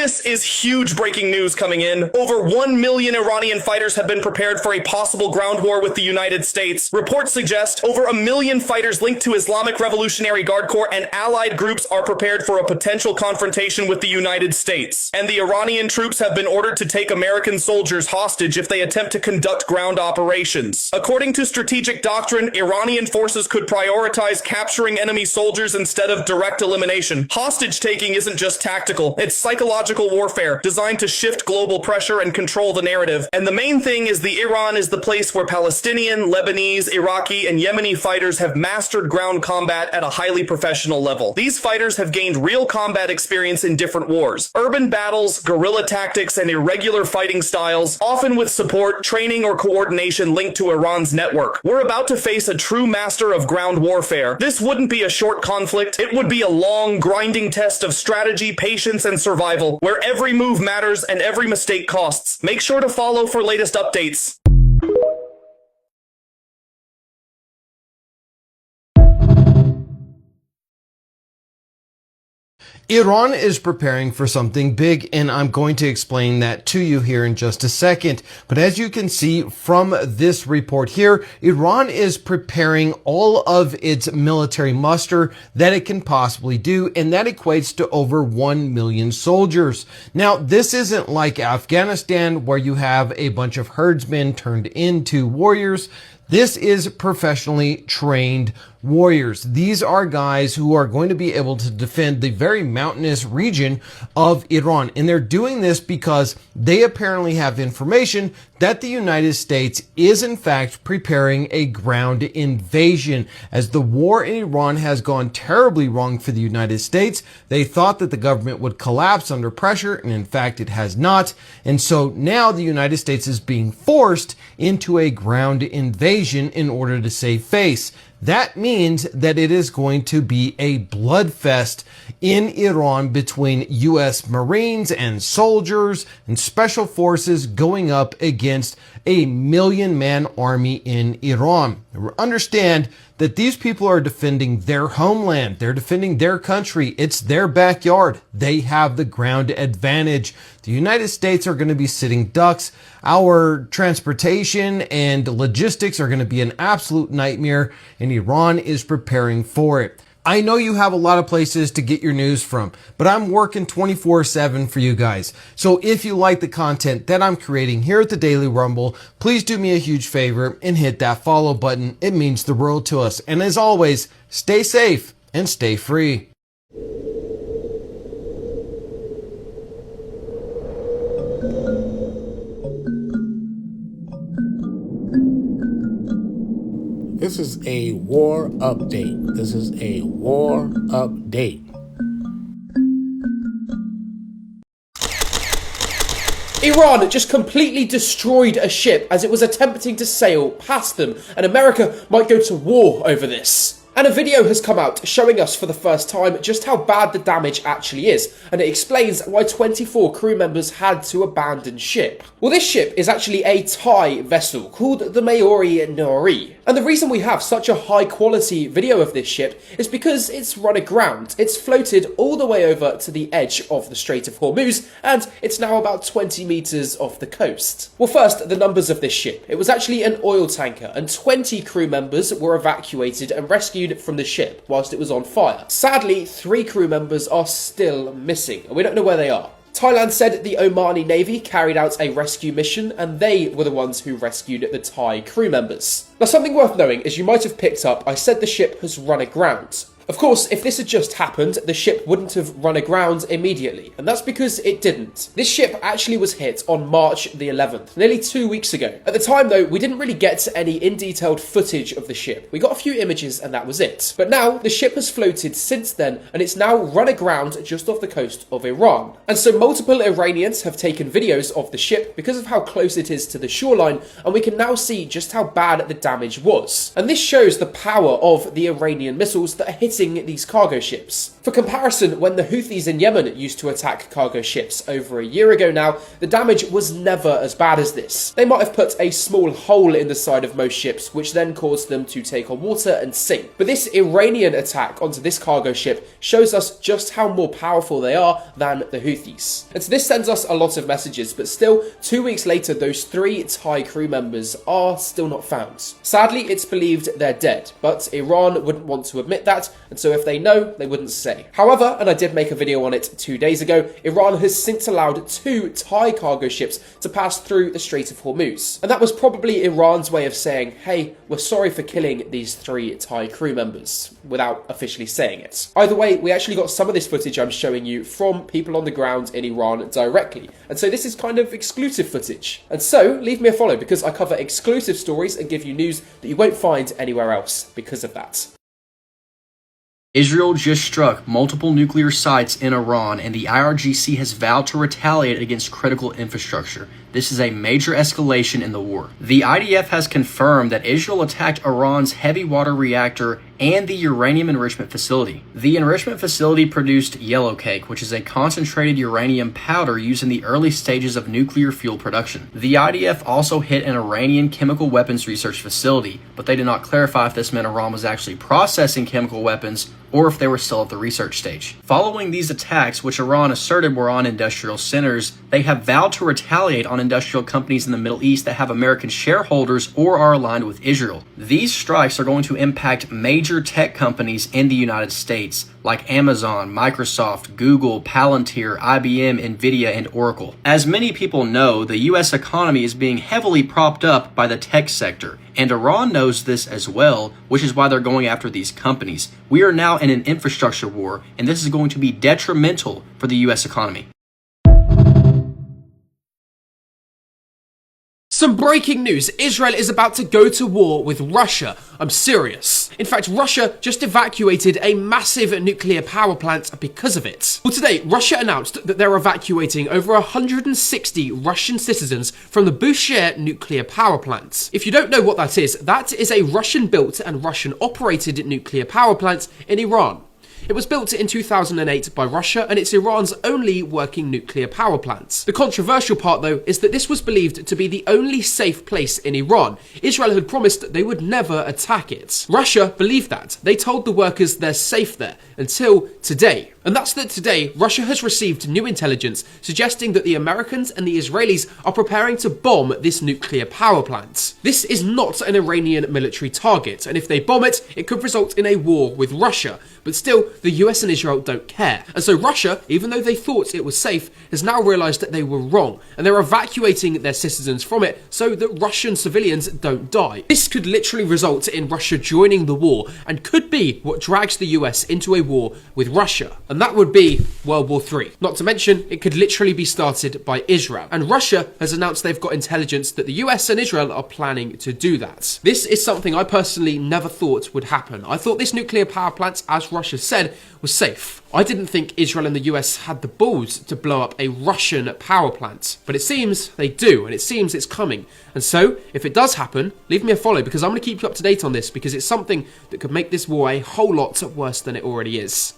This is huge breaking news coming in. Over 1 million Iranian fighters have been prepared for a possible ground war with the United States. Reports suggest over 1 million fighters linked to Islamic Revolutionary Guard Corps and allied groups are prepared for a potential confrontation with the United States. And the Iranian troops have been ordered to take American soldiers hostage if they attempt to conduct ground operations. According to strategic doctrine, Iranian forces could prioritize capturing enemy soldiers instead of direct elimination. Hostage taking isn't just tactical, it's psychological warfare designed to shift global pressure and control the narrative. And the main thing is Iran is the place where Palestinian, Lebanese, Iraqi, and Yemeni fighters have mastered ground combat at a highly professional level. These fighters have gained real combat experience in different wars. Urban battles, guerrilla tactics, and irregular fighting styles, often with support, training, or coordination linked to Iran's network. We're about to face a true master of ground warfare. This wouldn't be a short conflict. It would be a long, grinding test of strategy, patience, and survival, where every move matters and every mistake costs. Make sure to follow for latest updates. Iran is preparing for something big, and I'm going to explain that to you here in just a second. But as you can see from this report here, Iran is preparing all of its military muster that it can possibly do, and that equates to over 1 million soldiers. Now, this isn't like Afghanistan, where you have a bunch of herdsmen turned into warriors. This is professionally trained warriors. These are guys who are going to be able to defend the very mountainous region of Iran. And they're doing this because they apparently have information that the United States is in fact preparing a ground invasion. As the war in Iran has gone terribly wrong for the United States, they thought that the government would collapse under pressure, and in fact it has not. And so now the United States is being forced into a ground invasion in order to save face. That means that it is going to be a bloodfest in Iran between U.S. Marines and soldiers and special forces going up against a 1 million-man army in Iran. Understand that these people are defending their homeland. They're defending their country. It's their backyard. They have the ground advantage. The United States are going to be sitting ducks. Our transportation and logistics are going to be an absolute nightmare, and Iran is preparing for it. I know you have a lot of places to get your news from, but I'm working 24/7 for you guys. So if you like the content that I'm creating here at the Daily Rumble, please do me a huge favor and hit that follow button. It means the world to us. And as always, stay safe and stay free. This is a war update. This is a war update. Iran just completely destroyed a ship as it was attempting to sail past them, and America might go to war over this. And a video has come out showing us for the first time just how bad the damage actually is, and it explains why 24 crew members had to abandon ship. Well, this ship is actually a Thai vessel called the Maori Nori. And the reason we have such a high quality video of this ship is because it's run aground. It's floated all the way over to the edge of the Strait of Hormuz, and it's now about 20 meters off the coast. Well, first, the numbers of this ship. It was actually an oil tanker, and 20 crew members were evacuated and rescued from the ship whilst it was on fire. Sadly, 3 crew members are still missing, and we don't know where they are. Thailand said the Omani Navy carried out a rescue mission, and they were the ones who rescued the Thai crew members. Now, something worth knowing is you might have picked up, I said the ship has run aground. Of course, if this had just happened, the ship wouldn't have run aground immediately, and that's because it didn't. This ship actually was hit on March the 11th, nearly 2 weeks ago. At the time though, we didn't really get any in-detailed footage of the ship. We got a few images and that was it. But now, the ship has floated since then, and it's now run aground just off the coast of Iran. And so multiple Iranians have taken videos of the ship because of how close it is to the shoreline, and we can now see just how bad the damage was. And this shows the power of the Iranian missiles that are hitting these cargo ships. For comparison, when the Houthis in Yemen used to attack cargo ships over a year ago now, the damage was never as bad as this. They might have put a small hole in the side of most ships, which then caused them to take on water and sink. But this Iranian attack onto this cargo ship shows us just how more powerful they are than the Houthis. And so this sends us a lot of messages, but still, 2 weeks later, those 3 Thai crew members are still not found. Sadly, it's believed they're dead, but Iran wouldn't want to admit that, and so if they know, they wouldn't say. However, and I did make a video on it 2 days ago, Iran has since allowed 2 Thai cargo ships to pass through the Strait of Hormuz. And that was probably Iran's way of saying, hey, we're sorry for killing these 3 Thai crew members, without officially saying it. Either way, we actually got some of this footage I'm showing you from people on the ground in Iran directly. And so this is kind of exclusive footage. And so, leave me a follow because I cover exclusive stories and give you news that you won't find anywhere else because of that. Israel just struck multiple nuclear sites in Iran, and the IRGC has vowed to retaliate against critical infrastructure. This is a major escalation in the war. The IDF has confirmed that Israel attacked Iran's heavy water reactor and the uranium enrichment facility. The enrichment facility produced yellowcake, which is a concentrated uranium powder used in the early stages of nuclear fuel production. The IDF also hit an Iranian chemical weapons research facility, but they did not clarify if this meant Iran was actually processing chemical weapons or if they were still at the research stage. Following these attacks, which Iran asserted were on industrial centers, they have vowed to retaliate on industrial companies in the Middle East that have American shareholders or are aligned with Israel. These strikes are going to impact major tech companies in the United States, like Amazon, Microsoft, Google, Palantir, IBM, Nvidia, and Oracle. As many people know, the US economy is being heavily propped up by the tech sector, and Iran knows this as well, which is why they're going after these companies. We are now in an infrastructure war, and this is going to be detrimental for the US economy. Some breaking news. Israel is about to go to war with Russia. I'm serious. In fact, Russia just evacuated a massive nuclear power plant because of it. Well, today, Russia announced that they're evacuating over 160 Russian citizens from the Bushehr nuclear power plant. If you don't know what that is a Russian-built and Russian-operated nuclear power plant in Iran. It was built in 2008 by Russia, and it's Iran's only working nuclear power plant. The controversial part, though, is that this was believed to be the only safe place in Iran. Israel had promised they would never attack it. Russia believed that. They told the workers they're safe there, until today. And that's that today, Russia has received new intelligence suggesting that the Americans and the Israelis are preparing to bomb this nuclear power plant. This is not an Iranian military target, and if they bomb it, it could result in a war with Russia. But still, the US and Israel don't care. And so Russia, even though they thought it was safe, has now realized that they were wrong, and they're evacuating their citizens from it so that Russian civilians don't die. This could literally result in Russia joining the war, and could be what drags the US into a war with Russia. And that would be World War III. Not to mention, it could literally be started by Israel. And Russia has announced they've got intelligence that the US and Israel are planning to do that. This is something I personally never thought would happen. I thought this nuclear power plant, as Russia said, was safe. I didn't think Israel and the US had the balls to blow up a Russian power plant. But it seems they do, and it seems it's coming. And so, if it does happen, leave me a follow, because I'm going to keep you up to date on this, because it's something that could make this war a whole lot worse than it already is.